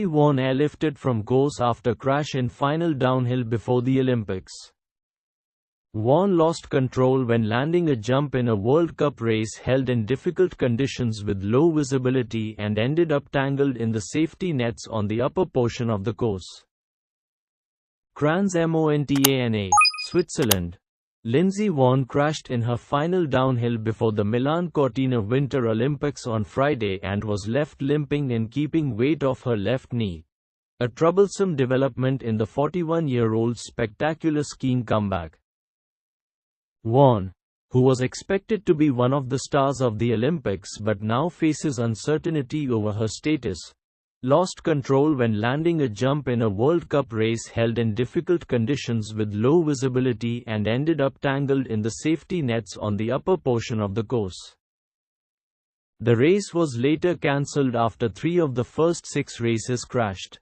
Vonn airlifted from course after crash in final downhill before the Olympics. Vonn lost control when landing a jump in a World Cup race held in difficult conditions with low visibility and ended up tangled in the safety nets on the upper portion of the course. Kranz Montana, Switzerland. Lindsey Vonn crashed in her final downhill before the Milan Cortina Winter Olympics on Friday and was left limping and keeping weight off her left knee. A troublesome development in the 41-year-old's spectacular skiing comeback. Vonn, who was expected to be one of the stars of the Olympics but now faces uncertainty over her status, lost control when landing a jump in a World Cup race held in difficult conditions with low visibility and ended up tangled in the safety nets on the upper portion of the course. The race was later cancelled after 3 of the first 6 races crashed.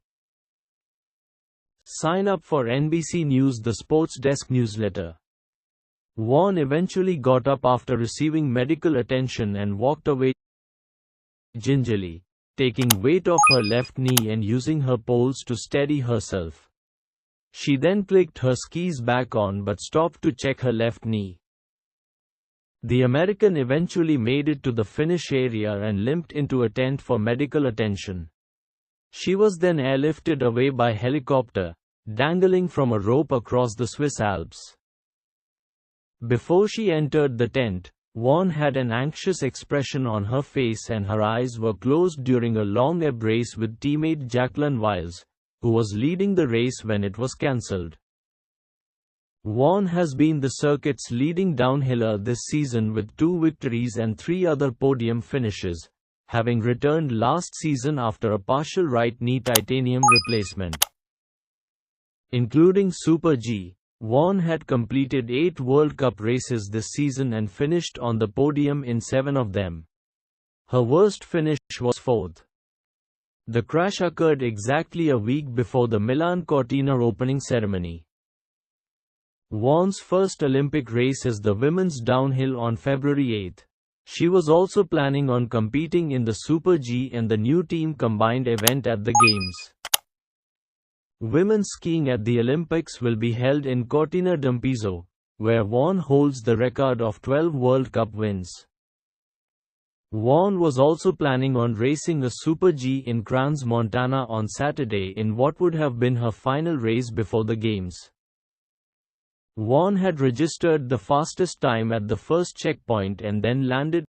Sign up for NBC News The Sports Desk newsletter. Vonn eventually got up after receiving medical attention and walked away gingerly, taking weight off her left knee and using her poles to steady herself. She then clicked her skis back on but stopped to check her left knee. The American eventually made it to the finish area and limped into a tent for medical attention. She was then airlifted away by helicopter, dangling from a rope across the Swiss Alps. Before she entered the tent, Vonn had an anxious expression on her face and her eyes were closed during a long ebb race with teammate Jacqueline Wiles, who was leading the race when it was cancelled. Vonn has been the circuit's leading downhiller this season with 2 victories and 3 other podium finishes, having returned last season after a partial right knee titanium replacement. Including Super G, Vonn had completed 8 World Cup races this season and finished on the podium in 7 of them. Her worst finish was 4th. The crash occurred exactly a week before the Milan Cortina opening ceremony. Vonn's first Olympic race is the women's downhill on February 8. She was also planning on competing in the Super G and the new team combined event at the Games. Women's skiing at the Olympics will be held in Cortina d'Ampezzo, where Vonn holds the record of 12 World Cup wins. Vonn was also planning on racing a Super G in Kranz, Montana on Saturday in what would have been her final race before the Games. Vonn had registered the fastest time at the first checkpoint and then landed